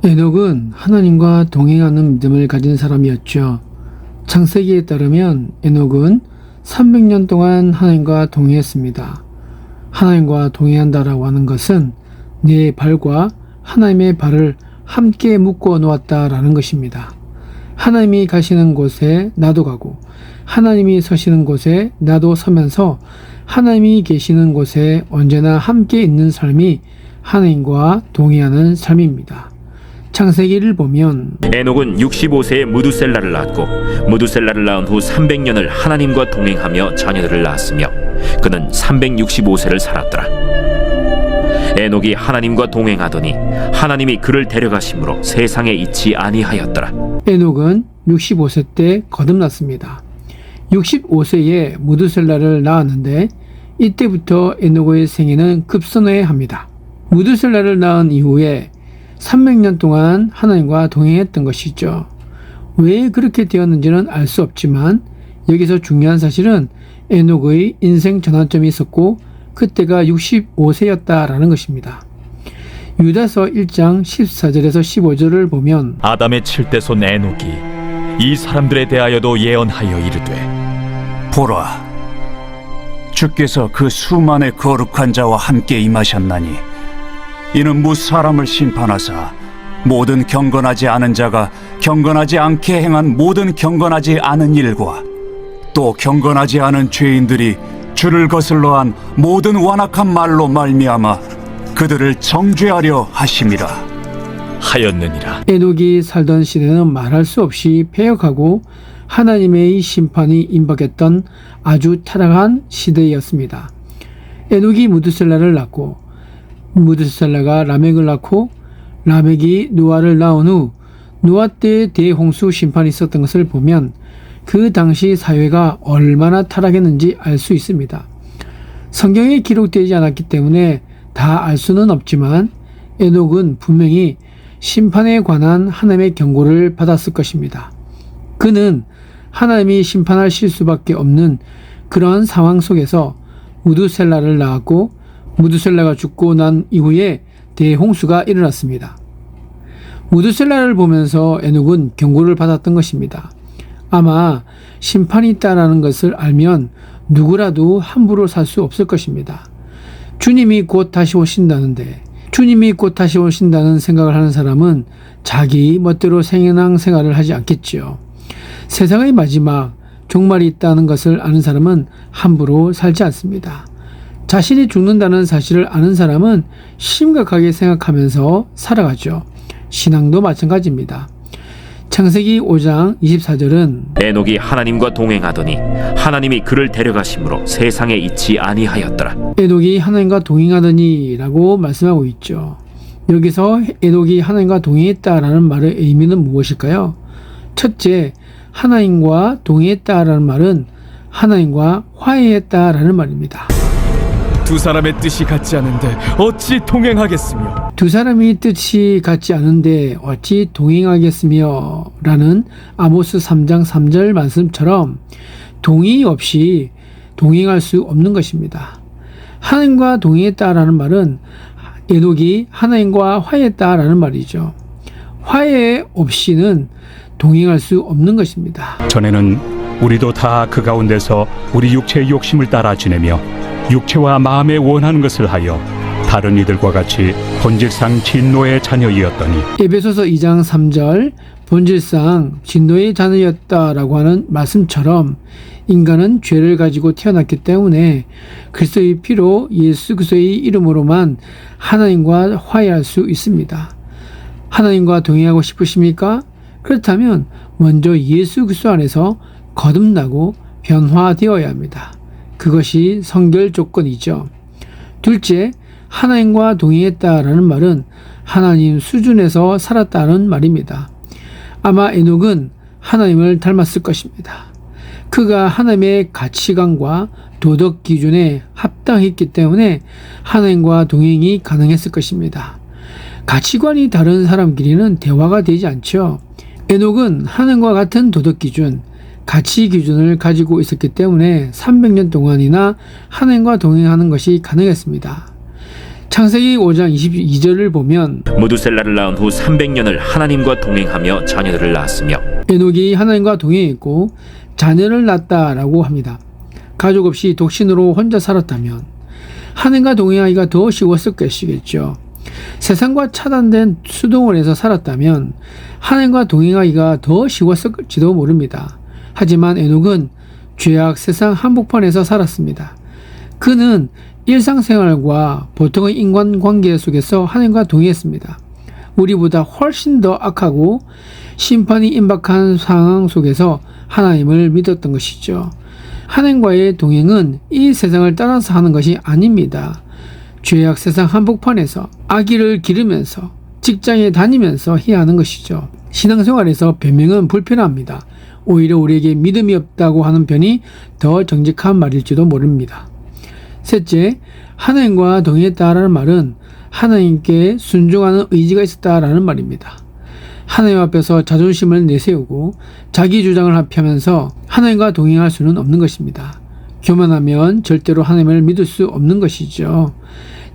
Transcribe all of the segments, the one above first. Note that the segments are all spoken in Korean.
에녹은 하나님과 동행하는 믿음을 가진 사람이었죠. 창세기에 따르면 에녹은 300년 동안 하나님과 동행했습니다. 하나님과 동행한다라고 하는 것은 내 발과 하나님의 발을 함께 묶어 놓았다라는 것입니다. 하나님이 가시는 곳에 나도 가고 하나님이 서시는 곳에 나도 서면서 하나님이 계시는 곳에 언제나 함께 있는 삶이 하나님과 동행하는 삶입니다. 창세기를 보면 에녹은 65세에 무두셀라를 낳았고 무두셀라를 낳은 후 300년을 하나님과 동행하며 자녀들을 낳았으며 그는 365세를 살았더라. 에녹이 하나님과 동행하더니 하나님이 그를 데려가심으로 세상에 있지 아니하였더라. 에녹은 65세 때 거듭났습니다. 65세에 무두셀라를 낳았는데 이때부터 에녹의 생애는 급선회합니다. 무두셀라를 낳은 이후에 300년 동안 하나님과 동행했던 것이죠. 왜 그렇게 되었는지는 알 수 없지만 여기서 중요한 사실은 에녹의 인생 전환점이 있었고 그때가 65세였다라는 것입니다. 유다서 1장 14절에서 15절을 보면 아담의 7대 손 에녹이 이 사람들에 대하여도 예언하여 이르되 보라, 주께서 그 수만의 거룩한 자와 함께 임하셨나니 이는 무사람을 심판하사 모든 경건하지 않은 자가 경건하지 않게 행한 모든 경건하지 않은 일과 또 경건하지 않은 죄인들이 주를 거슬러 한 모든 완악한 말로 말미암아 그들을 정죄하려 하심이라 하였느니라. 에녹이 살던 시대는 말할 수 없이 패역하고 하나님의 심판이 임박했던 아주 타락한 시대였습니다. 에녹이 무두셀라를 낳고 무두셀라가 라멕을 낳고 라멕이 노아를 낳은 후 노아 때 대홍수 심판이 있었던 것을 보면 그 당시 사회가 얼마나 타락했는지 알 수 있습니다. 성경에 기록되지 않았기 때문에 다 알 수는 없지만 에녹은 분명히 심판에 관한 하나님의 경고를 받았을 것입니다. 그는 하나님이 심판하실 수밖에 없는 그러한 상황 속에서 무두셀라를 낳았고 무두셀라가 죽고 난 이후에 대홍수가 일어났습니다. 무두셀라를 보면서 에녹은 경고를 받았던 것입니다. 아마 심판이 있다라는 것을 알면 누구라도 함부로 살 수 없을 것입니다. 주님이 곧 다시 오신다는데 주님이 곧 다시 오신다는 생각을 하는 사람은 자기 멋대로 생애낭생활을 하지 않겠지요. 세상의 마지막 종말이 있다는 것을 아는 사람은 함부로 살지 않습니다. 자신이 죽는다는 사실을 아는 사람은 심각하게 생각하면서 살아가죠. 신앙도 마찬가지입니다. 창세기 5장 24절은 에녹이 하나님과 동행하더니 하나님이 그를 데려가심으로 세상에 있지 아니하였더라. 에녹이 하나님과 동행하더니 라고 말씀하고 있죠. 여기서 에녹이 하나님과 동행했다라는 말의 의미는 무엇일까요? 첫째, 하나님과 동행했다라는 말은 하나님과 화해했다라는 말입니다. 두 사람의 뜻이 같지 않은데 어찌 동행하겠으며 두 사람이 뜻이 같지 않은데 어찌 동행하겠으며 라는 아모스 3장 3절 말씀처럼 동의 없이 동행할 수 없는 것입니다. 하나님과 동행했다라는 말은 에녹이 하나님과 화해했다라는 말이죠. 화해 없이는 동행할 수 없는 것입니다. 전에는 우리도 다 그 가운데서 우리 육체의 욕심을 따라 지내며 육체와 마음에 원하는 것을 하여 다른 이들과 같이 본질상 진노의 자녀이었더니 에베소서 2장 3절 본질상 진노의 자녀였다라고 하는 말씀처럼 인간은 죄를 가지고 태어났기 때문에 그리스도의 피로 예수 그리스도의 이름으로만 하나님과 화해할 수 있습니다. 하나님과 동행하고 싶으십니까? 그렇다면 먼저 예수 그리스도 안에서 거듭나고 변화되어야 합니다. 그것이 성결 조건이죠. 둘째, 하나님과 동행했다라는 말은 하나님 수준에서 살았다는 말입니다. 아마 에녹은 하나님을 닮았을 것입니다. 그가 하나님의 가치관과 도덕 기준에 합당했기 때문에 하나님과 동행이 가능했을 것입니다. 가치관이 다른 사람끼리는 대화가 되지 않죠. 에녹은 하나님과 같은 도덕 기준, 가치 기준을 가지고 있었기 때문에 300년 동안이나 하나님과 동행하는 것이 가능했습니다. 창세기 5장 22절을 보면 무두셀라를 낳은 후 300년을 하나님과 동행하며 자녀들을 낳았으며 에녹이 하나님과 동행했고 자녀를 낳았다라고 합니다. 가족 없이 독신으로 혼자 살았다면 하나님과 동행하기가 더 쉬웠을 것이겠죠. 세상과 차단된 수동원에서 살았다면 하나님과 동행하기가 더 쉬웠을지도 모릅니다. 하지만 에녹은 죄악 세상 한복판에서 살았습니다. 그는 일상생활과 보통의 인간관계 속에서 하나님과 동행했습니다. 우리보다 훨씬 더 악하고 심판이 임박한 상황 속에서 하나님을 믿었던 것이죠. 하나님과의 동행은 이 세상을 따라서 하는 것이 아닙니다. 죄악 세상 한복판에서 아기를 기르면서 직장에 다니면서 해야 하는 것이죠. 신앙생활에서 변명은 불편합니다. 오히려 우리에게 믿음이 없다고 하는 편이 더 정직한 말일지도 모릅니다. 셋째, 하나님과 동행했다라는 말은 하나님께 순종하는 의지가 있었다라는 말입니다. 하나님 앞에서 자존심을 내세우고 자기 주장을 합하면서 하나님과 동행할 수는 없는 것입니다. 교만하면 절대로 하나님을 믿을 수 없는 것이죠.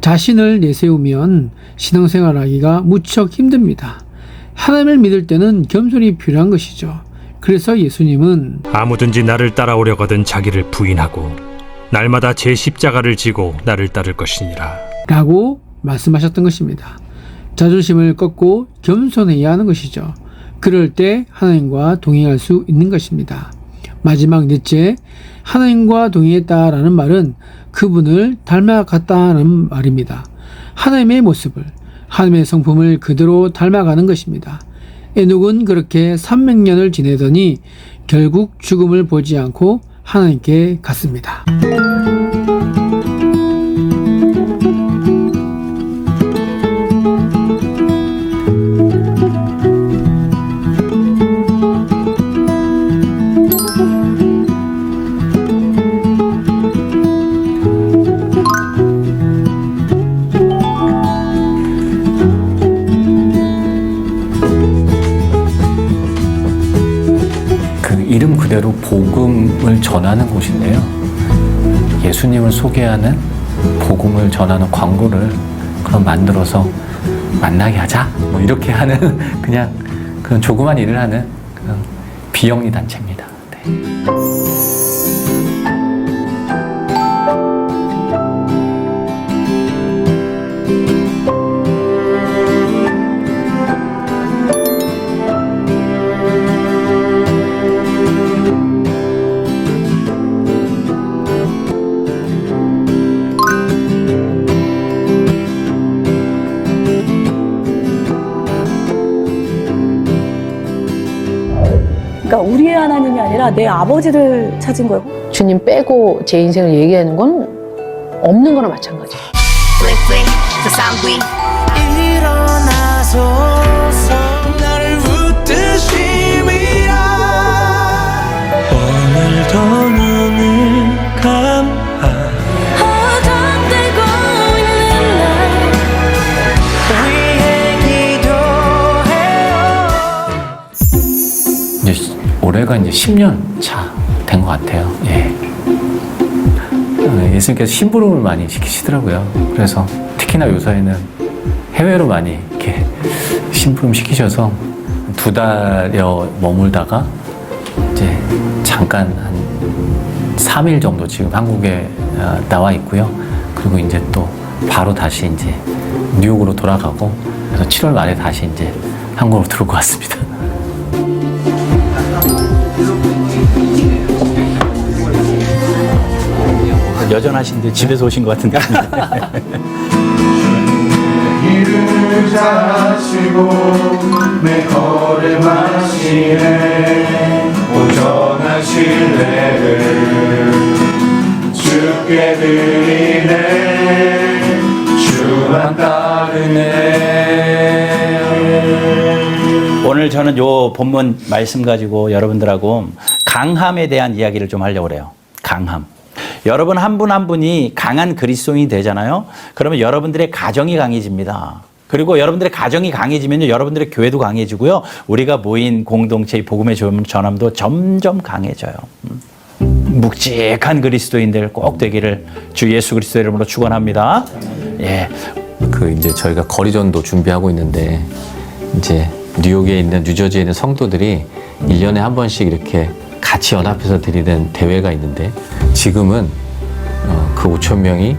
자신을 내세우면 신앙생활하기가 무척 힘듭니다. 하나님을 믿을 때는 겸손이 필요한 것이죠. 그래서 예수님은 아무든지 나를 따라오려거든 자기를 부인하고 날마다 제 십자가를 지고 나를 따를 것이니라 라고 말씀하셨던 것입니다. 자존심을 꺾고 겸손해야 하는 것이죠. 그럴 때 하나님과 동행할 수 있는 것입니다. 마지막 넷째, 하나님과 동행했다라는 말은 그분을 닮아갔다는 말입니다. 하나님의 모습을, 하나님의 성품을 그대로 닮아가는 것입니다. 에녹은 그렇게 300년을 지내더니 결국 죽음을 보지 않고 하나님께 갔습니다. 이름 그대로 복음을 전하는 곳인데요. 예수님을 소개하는 복음을 전하는 광고를 그럼 만들어서 만나게 하자 뭐 이렇게 하는 그냥 그런 조그만 일을 하는 그런 비영리 단체입니다. 네. 그러니까 우리의 하나님이 아니라 내 아버지를 찾은 거예요. 주님 빼고 제 인생을 얘기하는 건 없는 거나 마찬가지예요. 일어나소서 나를 붙드심이라 오늘도 눈을 감아 허덕대고 있는 날 위에 기도해요. 이제 올해가 이제 10년 차 된 것 같아요. 예. 예수님께서 심부름을 많이 시키시더라고요. 그래서 특히나 요새는 해외로 많이 이렇게 심부름 시키셔서 2달여 머물다가 이제 잠깐 한 3일 정도 지금 한국에 나와 있고요. 그리고 이제 또 바로 다시 이제 뉴욕으로 돌아가고 그래서 7월 말에 다시 이제 한국으로 들어올 것 같습니다. 여전하신데 집에서 오신 것 같은데. 이름을 잘하시고 내 걸음하시네 온전한 신뢰를 주께 드리네 주만 따르네. 오늘 저는 요 본문 말씀 가지고 여러분들하고 강함에 대한 이야기를 좀 하려고 그래요. 강함. 여러분 한 분 한 분이 강한 그리스도인이 되잖아요. 그러면 여러분들의 가정이 강해집니다. 그리고 여러분들의 가정이 강해지면요, 여러분들의 교회도 강해지고요, 우리가 모인 공동체의 복음의 전함도 점점 강해져요. 묵직한 그리스도인들 꼭 되기를 주 예수 그리스도 이름으로 축원합니다. 예, 그 이제 저희가 거리전도 준비하고 있는데 이제 뉴욕에 있는 뉴저지에 있는 성도들이 1년에 한 번씩 이렇게 같이 연합해서 드리는 대회가 있는데 지금은 그 5천 명이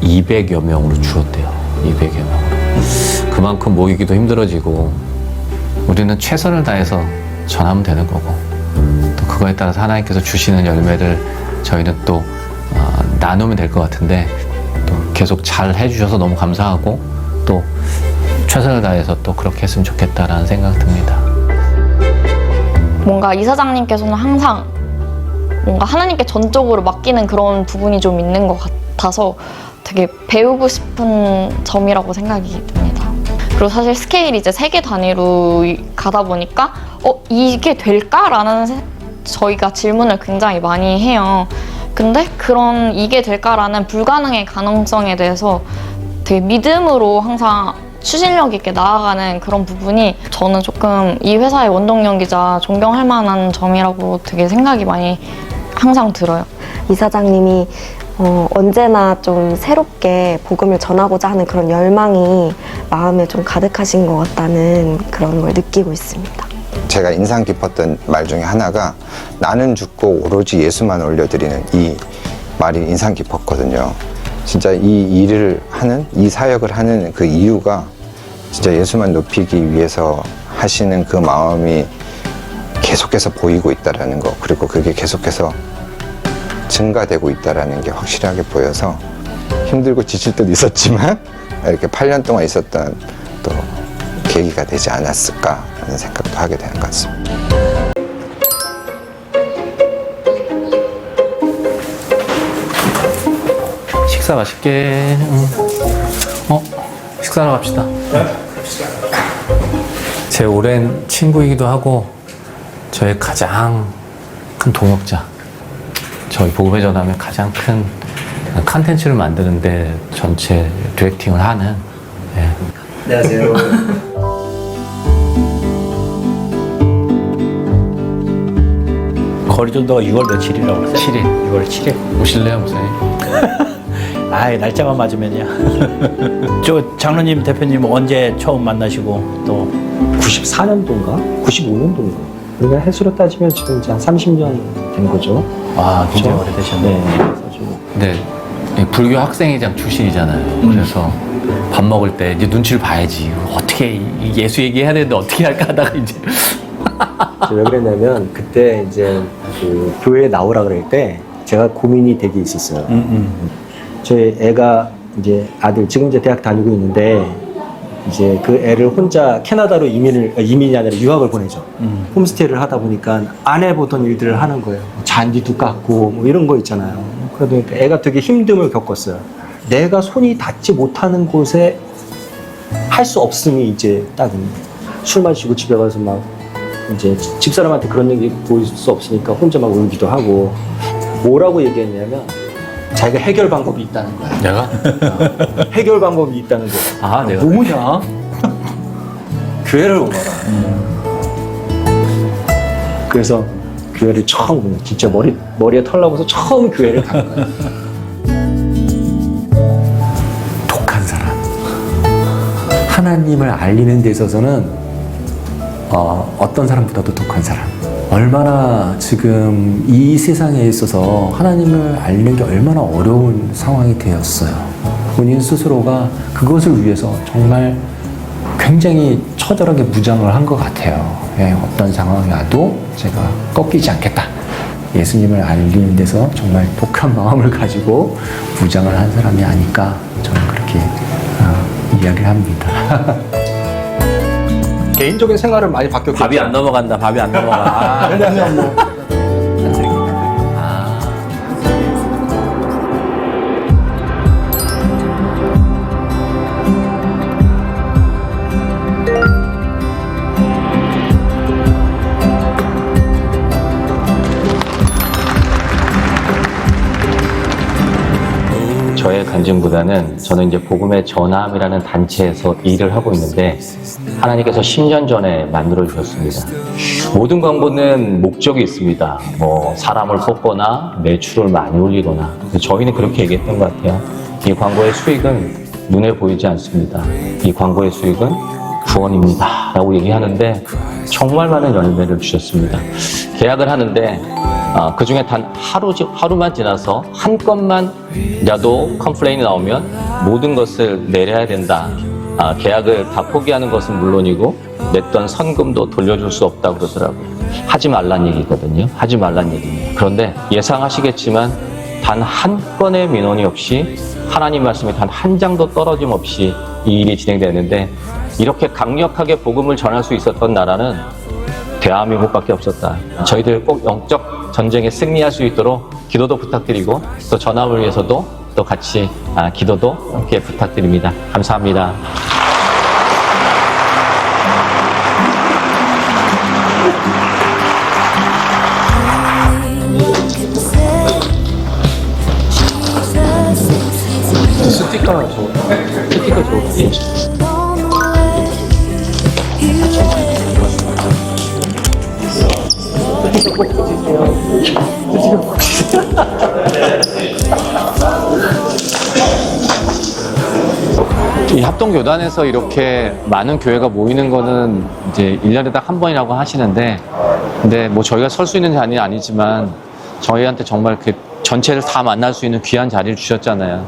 200여 명으로 줄었대요. 200여 명으로. 그만큼 모이기도 힘들어지고 우리는 최선을 다해서 전하면 되는 거고 또 그거에 따라서 하나님께서 주시는 열매를 저희는 또 나누면 될 것 같은데 또 계속 잘 해주셔서 너무 감사하고 또 최선을 다해서 또 그렇게 했으면 좋겠다라는 생각 듭니다. 뭔가 이사장님께서는 항상 뭔가 하나님께 전적으로 맡기는 그런 부분이 좀 있는 것 같아서 되게 배우고 싶은 점이라고 생각이 듭니다. 그리고 사실 스케일이 이제 세계 단위로 가다 보니까 이게 될까라는 저희가 질문을 굉장히 많이 해요. 근데 그런 이게 될까라는 불가능의 가능성에 대해서 되게 믿음으로 항상 추진력 있게 나아가는 그런 부분이 저는 조금 이 회사의 원동력이자 존경할 만한 점이라고 되게 생각이 많이 항상 들어요. 이사장님이 언제나 좀 새롭게 복음을 전하고자 하는 그런 열망이 마음에 좀 가득하신 것 같다는 그런 걸 느끼고 있습니다. 제가 인상 깊었던 말 중에 하나가 나는 죽고 오로지 예수만 올려드리는 이 말이 인상 깊었거든요. 진짜 이 일을 하는, 이 사역을 하는 그 이유가 진짜 예수만 높이기 위해서 하시는 그 마음이 계속해서 보이고 있다라는 거, 그리고 그게 계속해서 증가되고 있다라는 게 확실하게 보여서 힘들고 지칠 때도 있었지만 이렇게 8년 동안 있었던 또 계기가 되지 않았을까 하는 생각도 하게 되는 것 같습니다. 식사 맛있게. 식사하러 갑시다. 제 오랜 친구이기도 하고 저의 가장 큰 동역자. 저희 복음의 전하면 가장 큰 컨텐츠를 만드는데 전체 디렉팅을 하는. 예. 안녕하세요. 거리전도가 6월 며칠이라고 그랬어요? 7일. 6월 7일. 오실래요, 목사님? 아이, 날짜만 맞으면요. 저 장로님, 대표님 언제 처음 만나시고 또 94년도인가? 95년도인가? 우리가 해수로 따지면 지금 이제 한 30년 된 거죠. 아, 굉장히 오래되셨네. 네. 불교 학생회장 출신이잖아요. 그래서 밥 먹을 때 이제 눈치를 봐야지. 어떻게 예수 얘기해야 되는데 어떻게 할까 하다가 이제. 왜 그랬냐면 그때 이제 그 교회에 나오라 그럴 때 제가 고민이 되게 있었어요. 저희 애가 이제 아들 지금 이제 대학 다니고 있는데 이제 그 애를 혼자 캐나다로 이민이 아니라 유학을 보내죠. 홈스테이를 하다 보니까 안 해보던 일들을 하는 거예요. 잔디도 깎고 뭐 이런 거 있잖아요. 그러다 애가 되게 힘듦을 겪었어요. 내가 손이 닿지 못하는 곳에 할 수 없음이 이제 딱 술 마시고 집에 가서 막 이제 집사람한테 그런 얘기 보일 수 없으니까 혼자 막 울기도 하고 뭐라고 얘기했냐면 자기가 해결 방법이 있다는 거야. 내가? 해결 방법이 있다는 거야. 아, 내가? 뭐냐? 교회를 오너라. 그래서 교회를 처음 진짜 머리에 털 나고서 처음 교회를 간 거야. 독한 사람. 하나님을 알리는 데 있어서는 어떤 사람보다도 독한 사람. 얼마나 지금 이 세상에 있어서 하나님을 알리는 게 얼마나 어려운 상황이 되었어요. 본인 스스로가 그것을 위해서 정말 굉장히 처절하게 무장을 한 것 같아요. 예, 어떤 상황이 와도 제가 꺾이지 않겠다. 예수님을 알리는 데서 정말 독한 마음을 가지고 무장을 한 사람이 아닐까 저는 그렇게 이야기를 합니다. 개인적인 생활은 많이 바뀌었겠죠. 밥이 안 넘어간다. 밥이 안 넘어가. 왜냐면 뭐 저의 간증보다는 저는 이제 복음의 전함이라는 단체에서 일을 하고 있는데 하나님께서 10년 전에 만들어 주셨습니다. 모든 광고는 목적이 있습니다. 뭐 사람을 뽑거나 매출을 많이 올리거나 저희는 그렇게 얘기했던 것 같아요. 이 광고의 수익은 눈에 보이지 않습니다. 이 광고의 수익은 구원입니다 라고 얘기하는데 정말 많은 열매를 주셨습니다. 계약을 하는데 그 중에 단 하루만 지나서 한 건만이라도 컴플레인이 나오면 모든 것을 내려야 된다. 계약을 다 포기하는 것은 물론이고 냈던 선금도 돌려줄 수 없다고 그러더라고요. 하지 말란 얘기거든요. 하지 말란 얘기입니다. 그런데 예상하시겠지만 단 한 건의 민원이 없이 하나님 말씀이 단 한 장도 떨어짐 없이 이 일이 진행되는데 이렇게 강력하게 복음을 전할 수 있었던 나라는 대한민국밖에 없었다. 저희들 꼭 영적 전쟁에 승리할 수 있도록 기도도 부탁드리고 또 전함을 위해서도 또 같이 기도도 함께 부탁드립니다. 감사합니다. 스티커 좋지. 이 합동교단에서 이렇게 많은 교회가 모이는 거는 이제 1년에 딱 한 번이라고 하시는데, 근데 뭐 저희가 설 수 있는 자리는 아니지만 저희한테 정말 그 전체를 다 만날 수 있는 귀한 자리를 주셨잖아요.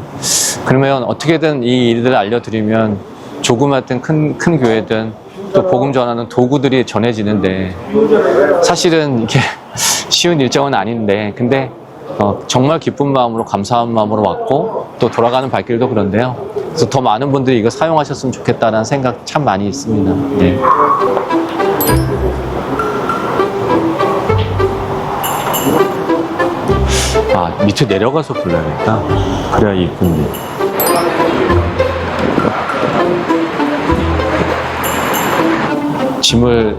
그러면 어떻게든 이 일들을 알려드리면 조그맣든 큰 교회든 또 복음 전하는 도구들이 전해지는데, 사실은 이게 쉬운 일정은 아닌데, 근데 정말 기쁜 마음으로 감사한 마음으로 왔고 또 돌아가는 발길도 그런데요. 그래서 더 많은 분들이 이거 사용하셨으면 좋겠다는 생각 참 많이 있습니다. 네. 밑에 내려가서 불러야겠다. 그래야 이쁜데. 짐을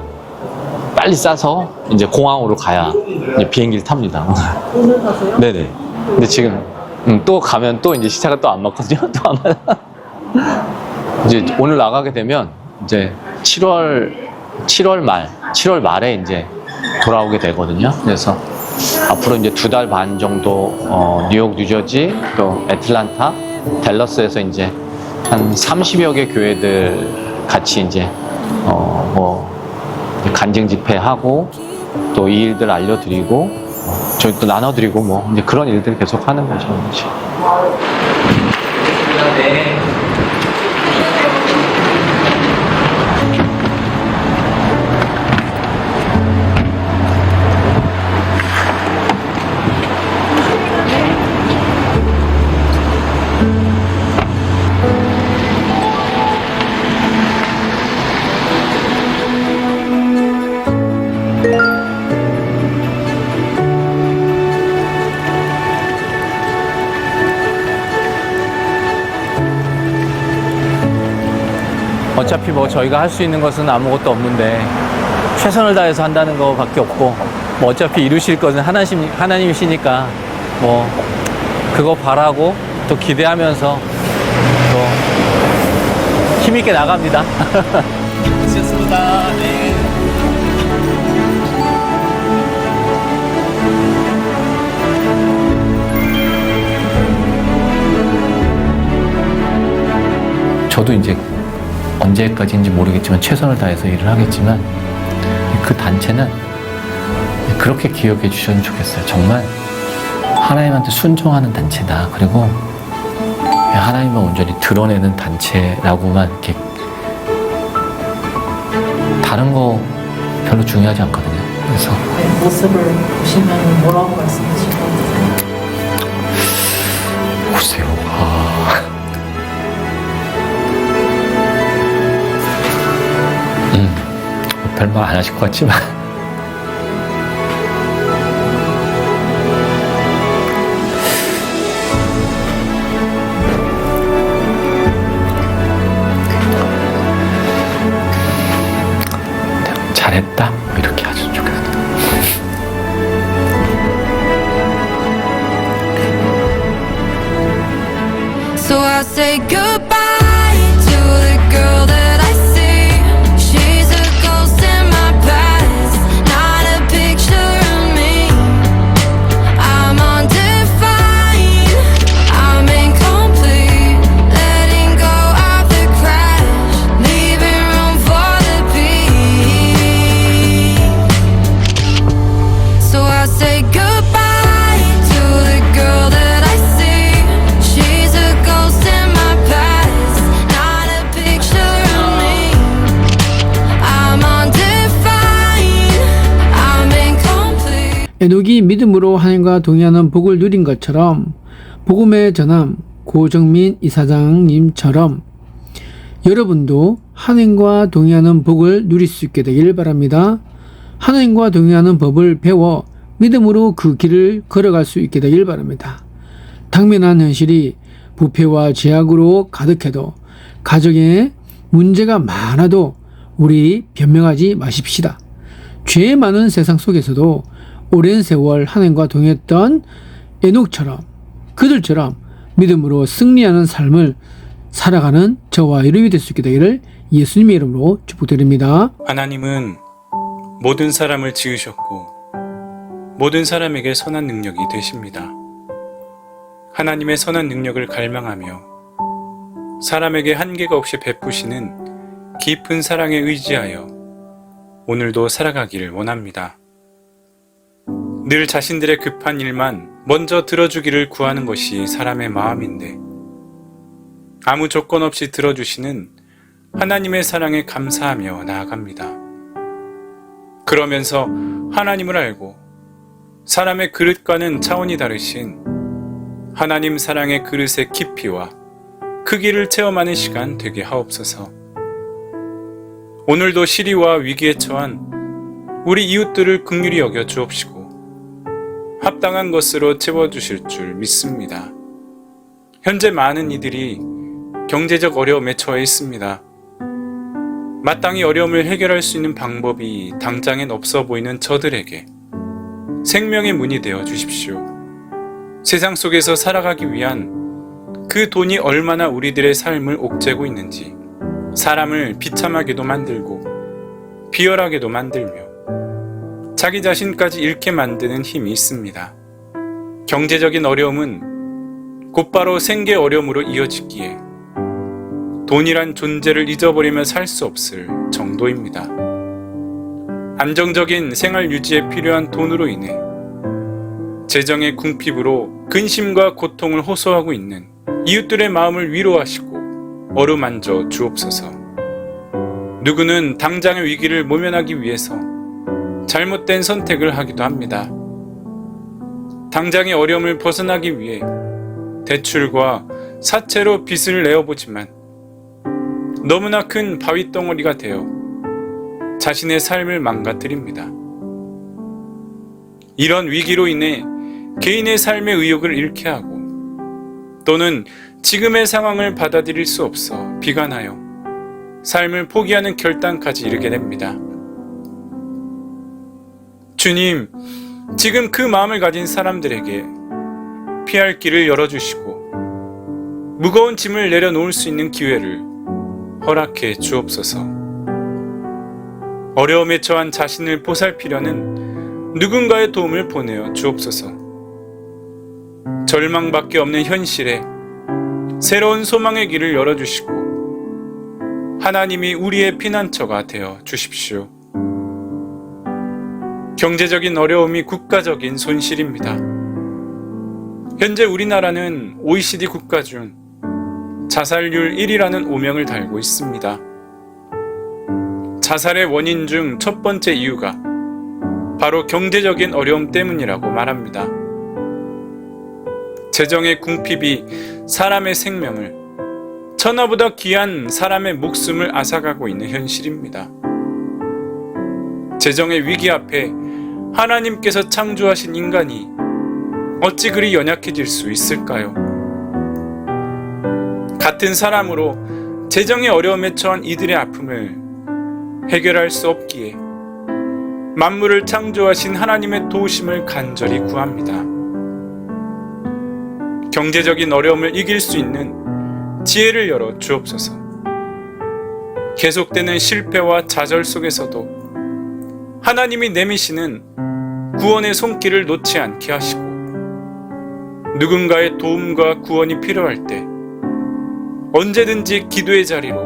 빨리 싸서 이제 공항으로 가야 이제 비행기를 탑니다. 오늘 가세요? 네네. 근데 지금 또 가면 또 이제 시차가 또 안 맞거든요. 또 안 맞아. 이제 오늘 나가게 되면 이제 7월 말에 이제 돌아오게 되거든요. 그래서 앞으로 이제 2달 반 정도 뉴욕, 뉴저지, 또 애틀란타, 댈러스에서 이제 한 30여 개 교회들 같이 이제 뭐 간증 집회하고 또 이 일들 알려드리고 저희 또 나눠드리고 뭐 이제 그런 일들을 계속 하는 거죠. 어차피 뭐 저희가 할 수 있는 것은 아무것도 없는데 최선을 다해서 한다는 거밖에 없고, 뭐 어차피 이루실 것은 하나님이시니까 뭐 그거 바라고 또 기대하면서 또 힘있게 나갑니다. 수고하셨습니다. 네. 저도 이제 언제까지인지 모르겠지만 최선을 다해서 일을 하겠지만 그 단체는 그렇게 기억해 주셨으면 좋겠어요. 정말 하나님한테 순종하는 단체다. 그리고 하나님을 온전히 드러내는 단체라고만 이렇게, 다른 거 별로 중요하지 않거든요. 그래서 모습을 보시면 뭐라고 말씀하실 것 같으세요? 글쎄요. 별말 안 하실 것 같지만 잘했다 이렇게 하셨으면 좋겠어요. So I say goodbye to the girl that I see. She's a ghost in my past. 에녹이 믿음으로 하나님과 동의하는 복을 누린 것처럼 복음의 전함 고정민 이사장님처럼 여러분도 하나님과 동의하는 복을 누릴 수 있게 되길 바랍니다. 하나님과 동의하는 법을 배워 믿음으로 그 길을 걸어갈 수 있게 되길 바랍니다. 당면한 현실이 부패와 죄악으로 가득해도 가정에 문제가 많아도 우리 변명하지 마십시다. 죄 많은 세상 속에서도 오랜 세월 하나님과 동행했던 에녹처럼 그들처럼 믿음으로 승리하는 삶을 살아가는 저와 여러분이 될 수 있게 되기를 예수님의 이름으로 축복드립니다. 하나님은 모든 사람을 지으셨고 모든 사람에게 선한 능력이 되십니다. 하나님의 선한 능력을 갈망하며 사람에게 한계가 없이 베푸시는 깊은 사랑에 의지하여 오늘도 살아가기를 원합니다. 늘 자신들의 급한 일만 먼저 들어주기를 구하는 것이 사람의 마음인데 아무 조건 없이 들어주시는 하나님의 사랑에 감사하며 나아갑니다. 그러면서 하나님을 알고 사람의 그릇과는 차원이 다르신 하나님 사랑의 그릇의 깊이와 크기를 체험하는 시간 되게 하옵소서. 오늘도 시리와 위기에 처한 우리 이웃들을 긍휼히 여겨 주옵시고 합당한 것으로 채워주실 줄 믿습니다. 현재 많은 이들이 경제적 어려움에 처해 있습니다. 마땅히 어려움을 해결할 수 있는 방법이 당장엔 없어 보이는 저들에게 생명의 문이 되어 주십시오. 세상 속에서 살아가기 위한 그 돈이 얼마나 우리들의 삶을 옥죄고 있는지 사람을 비참하게도 만들고 비열하게도 만들며 자기 자신까지 잃게 만드는 힘이 있습니다. 경제적인 어려움은 곧바로 생계 어려움으로 이어지기에 돈이란 존재를 잊어버리며 살 수 없을 정도입니다. 안정적인 생활 유지에 필요한 돈으로 인해 재정의 궁핍으로 근심과 고통을 호소하고 있는 이웃들의 마음을 위로하시고 어루만져 주옵소서. 누구는 당장의 위기를 모면하기 위해서 잘못된 선택을 하기도 합니다. 당장의 어려움을 벗어나기 위해 대출과 사채로 빚을 내어보지만 너무나 큰 바위덩어리가 되어 자신의 삶을 망가뜨립니다. 이런 위기로 인해 개인의 삶의 의욕을 잃게 하고 또는 지금의 상황을 받아들일 수 없어 비관하여 삶을 포기하는 결단까지 이르게 됩니다. 주님, 지금 그 마음을 가진 사람들에게 피할 길을 열어주시고 무거운 짐을 내려놓을 수 있는 기회를 허락해 주옵소서. 어려움에 처한 자신을 보살피려는 누군가의 도움을 보내어 주옵소서. 절망밖에 없는 현실에 새로운 소망의 길을 열어주시고 하나님이 우리의 피난처가 되어 주십시오. 경제적인 어려움이 국가적인 손실입니다. 현재 우리나라는 OECD 국가 중 자살률 1위라는 오명을 달고 있습니다. 자살의 원인 중 첫 번째 이유가 바로 경제적인 어려움 때문이라고 말합니다. 재정의 궁핍이 사람의 생명을, 천하보다 귀한 사람의 목숨을 앗아가고 있는 현실입니다. 재정의 위기 앞에 하나님께서 창조하신 인간이 어찌 그리 연약해질 수 있을까요? 같은 사람으로 재정의 어려움에 처한 이들의 아픔을 해결할 수 없기에 만물을 창조하신 하나님의 도우심을 간절히 구합니다. 경제적인 어려움을 이길 수 있는 지혜를 열어 주옵소서. 계속되는 실패와 좌절 속에서도 하나님이 내미시는 구원의 손길을 놓지 않게 하시고 누군가의 도움과 구원이 필요할 때 언제든지 기도의 자리로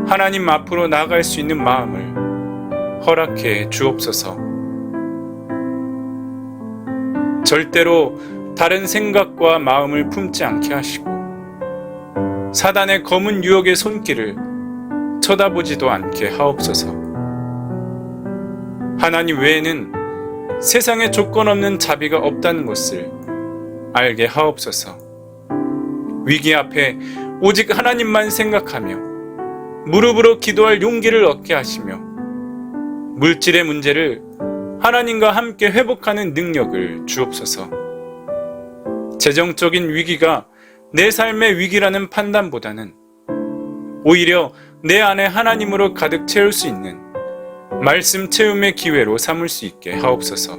하나님 앞으로 나아갈 수 있는 마음을 허락해 주옵소서. 절대로 다른 생각과 마음을 품지 않게 하시고 사단의 검은 유혹의 손길을 쳐다보지도 않게 하옵소서. 하나님 외에는 세상에 조건 없는 자비가 없다는 것을 알게 하옵소서. 위기 앞에 오직 하나님만 생각하며 무릎으로 기도할 용기를 얻게 하시며 물질의 문제를 하나님과 함께 회복하는 능력을 주옵소서. 재정적인 위기가 내 삶의 위기라는 판단보다는 오히려 내 안에 하나님으로 가득 채울 수 있는 말씀 체험의 기회로 삼을 수 있게 하옵소서.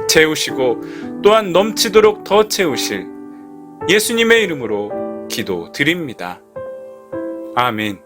채우시고 또한 넘치도록 더 채우실 예수님의 이름으로 기도드립니다. 아멘.